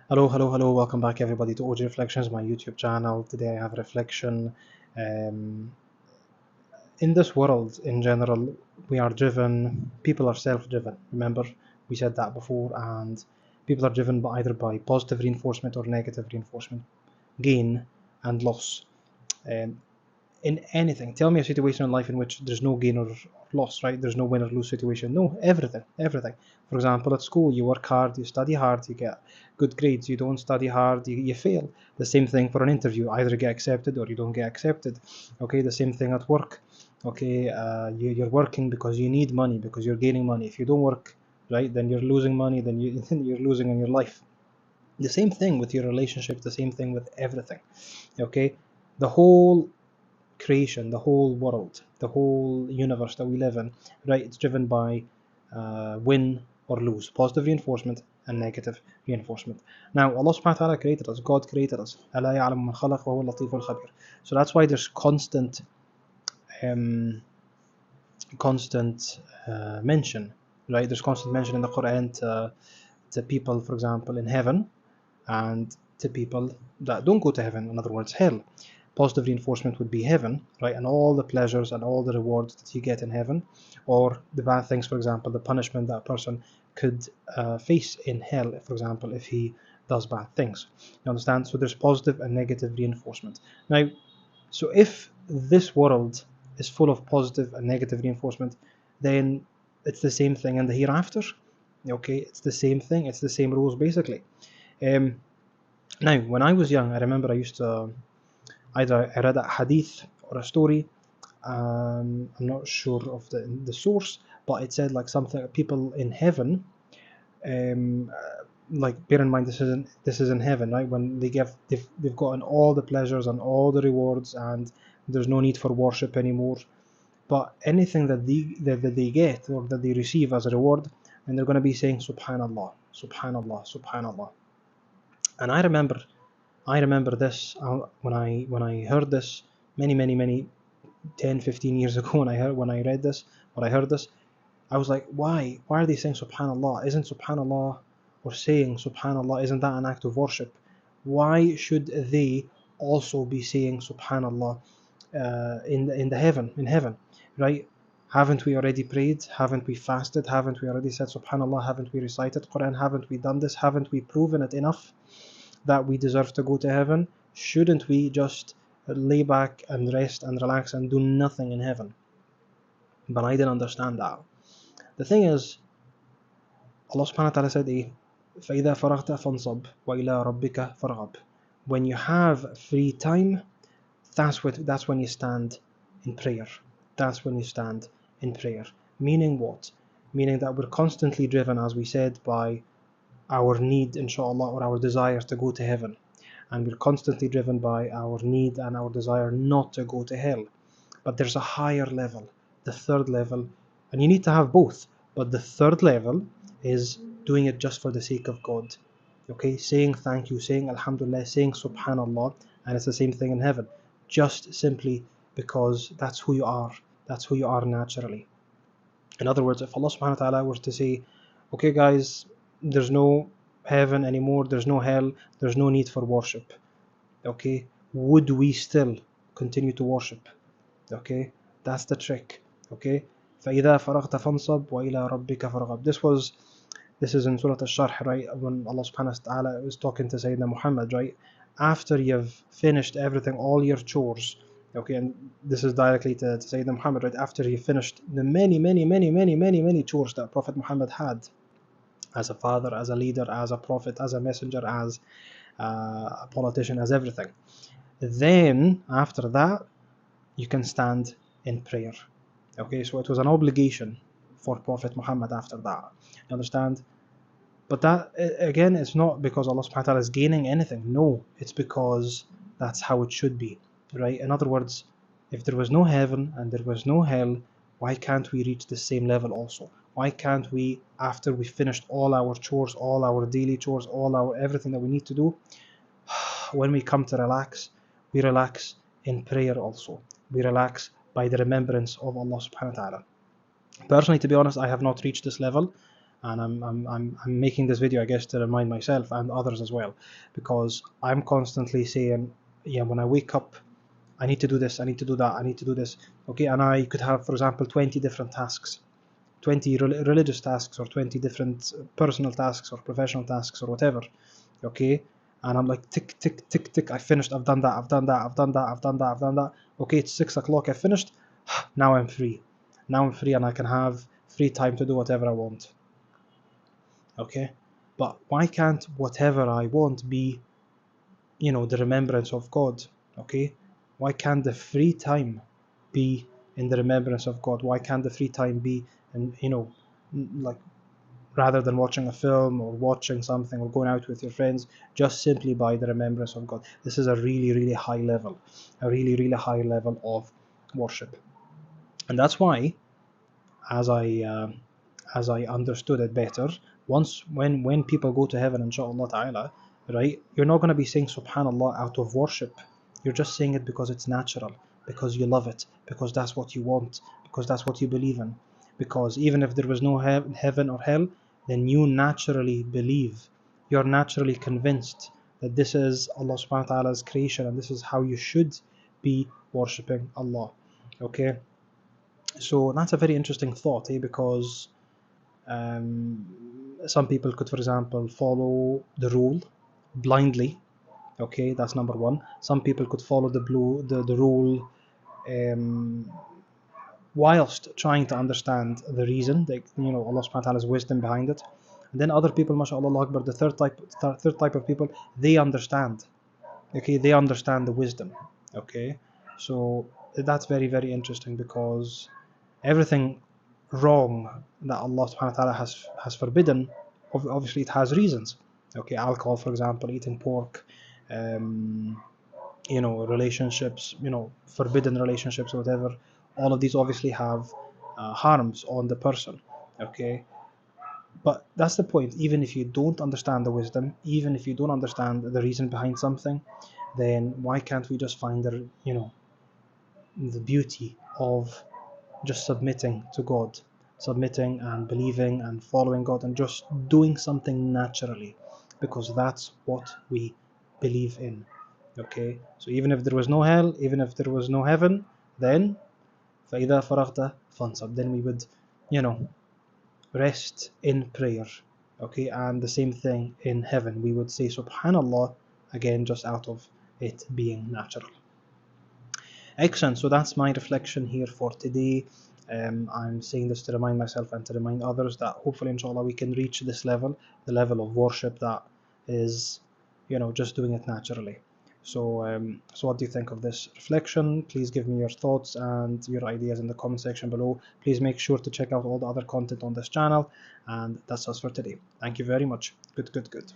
Hello, welcome back everybody to OG Reflections, my YouTube channel. Today I have a reflection. Um, in this world in general, we are driven, people are self-driven. Remember, we said that before, and people are driven by either by positive reinforcement or negative reinforcement, gain and loss. Um, in anything. Tell me a situation in life in which there's no gain or loss, right? There's no win or lose situation. No, everything. For example, at school, you work hard, you study hard, you get good grades. You don't study hard, you fail. The same thing for an interview. Either you get accepted or you don't get accepted. Okay, the same thing at work. Okay, you're working because you need money, because you're gaining money. If you don't work, right, then you're losing money, then you're losing in your life. The same thing with your relationship, the same thing with everything. Okay, the whole creation, the whole world, the whole universe that we live in, right? It's driven by win or lose, positive reinforcement and negative reinforcement. Now, Allah subhanahu wa ta'ala created us, God created us. So that's why there's um, constant mention, right? There's constant mention in the Quran to people, for example, in heaven and to people that don't go to heaven, in other words, hell. Positive reinforcement would be heaven, right, and all the pleasures and all the rewards that you get in heaven, or the bad things, for example, the punishment that a person could face in hell, for example, if he does bad things. You understand? So there's positive and negative reinforcement. Now, so if this world is full of positive and negative reinforcement, then it's the same thing in the hereafter. Okay, it's the same thing, it's the same rules basically. Um, Now, when I was young, I remember I used to either I read a hadith or a story. I'm not sure of the source, but it said like something people in heaven. Um, like bear in mind this is in heaven, right? When they've gotten all the pleasures and all the rewards, and there's no need for worship anymore. But anything that they get or that they receive as a reward, and they're going to be saying Subhanallah, Subhanallah, Subhanallah. And I remember this when I heard this many 10, 15 years ago when I read this, when I heard this, I was like, why are they saying Subhanallah? Isn't Subhanallah, or saying Subhanallah, isn't that an act of worship? Why should they also be saying Subhanallah in heaven, right? Haven't we already prayed? Haven't we fasted? Haven't we already said Subhanallah? Haven't we recited Quran? Haven't we done this? Haven't we proven it enough that we deserve to go to heaven? Shouldn't we just lay back and rest and relax and do nothing in heaven? But I didn't understand that. The thing is, Allah subhanahu wa ta'ala said, فَإِذَا فَرَغْتَ فَانْصَبْ وَإِلَىٰ رَبِّكَ فَارْغَب. When you have free time, that's when you stand in prayer. That's when you stand in prayer. Meaning what? Meaning that we're constantly driven, as we said, by our need, inshallah, or our desire to go to heaven. And we're constantly driven by our need and our desire not to go to hell. But there's a higher level, the third level, and you need to have both. But the third level is doing it just for the sake of God. Okay, saying thank you, saying Alhamdulillah, saying Subhanallah, and it's the same thing in heaven. Just simply because that's who you are. That's who you are naturally. In other words, if Allah subhanahu wa ta'ala were to say, okay guys, there's no heaven anymore, there's no hell, there's no need for worship. Okay, would we still continue to worship? Okay, that's the trick. Okay, فَإِذَا فَرَغْتَ فَانْصَبْ وَإِلَىٰ رَبِّكَ فَارْغَب. This is in Surat AlSharh, right? When Allah subhanahu wa ta'ala was talking to Sayyidina Muhammad, right? After you've finished everything, all your chores, okay, and this is directly to Sayyidina Muhammad, right? After you finished the many chores that Prophet Muhammad had as a father, as a leader, as a prophet, as a messenger, as a politician, as everything. Then, after that, you can stand in prayer. Okay, so it was an obligation for Prophet Muhammad after that. You understand? But that, again, it's not because Allah subhanahu wa ta'ala is gaining anything. No, it's because that's how it should be, right? In other words, if there was no heaven and there was no hell, why can't we reach the same level also? Why can't we, after we finished all our chores, all our daily chores, all our everything that we need to do, when we come to relax, we relax in prayer also. We relax by the remembrance of Allah subhanahu wa ta'ala. Personally, to be honest, I have not reached this level. and I'm making this video, I guess, to remind myself and others as well, because I'm constantly saying, yeah, when I wake up, I need to do this, I need to do that, I need to do this. Okay, and I could have, for example, 20 different tasks, 20 religious tasks, or 20 different personal tasks or professional tasks or whatever. Okay, and I'm like, tick tick tick tick, I finished, I've done that, I've done that, I've done that, I've done that, I've done that. Okay, it's 6 o'clock, I finished. Now I'm free. Now I'm free, and I can have free time to do whatever I want. Okay, but why can't whatever I want be, the remembrance of God? Okay, why can't the free time be in the remembrance of God? Why can't the free time be in, like, rather than watching a film or watching something or going out with your friends, just simply by the remembrance of God? This is a really, really high level, a really, really high level of worship. And that's why, as I understood it better, when people go to heaven, inshallah ta'ala, right, you're not going to be saying subhanallah out of worship. You're just saying it because it's natural, because you love it, because that's what you want, because that's what you believe in. Because even if there was no heaven or hell, then you naturally believe, you're naturally convinced that this is Allah subhanahu wa ta'ala's creation, and this is how you should be worshipping Allah. Okay, so that's a very interesting thought, because some people could, for example, follow the rule blindly. Okay, that's number one. Some people could follow the rule um, whilst trying to understand the reason, Allah subhanahu wa ta'ala's wisdom behind it. And then other people, mashallah akbar, the third type of people, they understand. Okay, they understand the wisdom. Okay, so that's very, very interesting, because everything wrong that Allah subhanahu wa ta'ala has forbidden, obviously it has reasons. Okay, alcohol, for example, eating pork, um, relationships, forbidden relationships or whatever, all of these obviously have harms on the person. Okay, but that's the point. Even if you don't understand the wisdom, even if you don't understand the reason behind something, then why can't we just find the beauty of just submitting to God, submitting and believing and following God, and just doing something naturally, because that's what we believe in. Okay, so even if there was no hell, even if there was no heaven, then فَإِذَا فَرَغْتَ فَانْصَبْ, then we would, rest in prayer. Okay, and the same thing in heaven, we would say subhanallah again, just out of it being natural. Excellent. So that's my reflection here for today. I'm saying this to remind myself and to remind others that hopefully, inshallah, we can reach this level, the level of worship that is, just doing it naturally. So what do you think of this reflection? Please give me your thoughts and your ideas in the comment section below. Please make sure to check out all the other content on this channel. And that's us for today. Thank you very much. Good.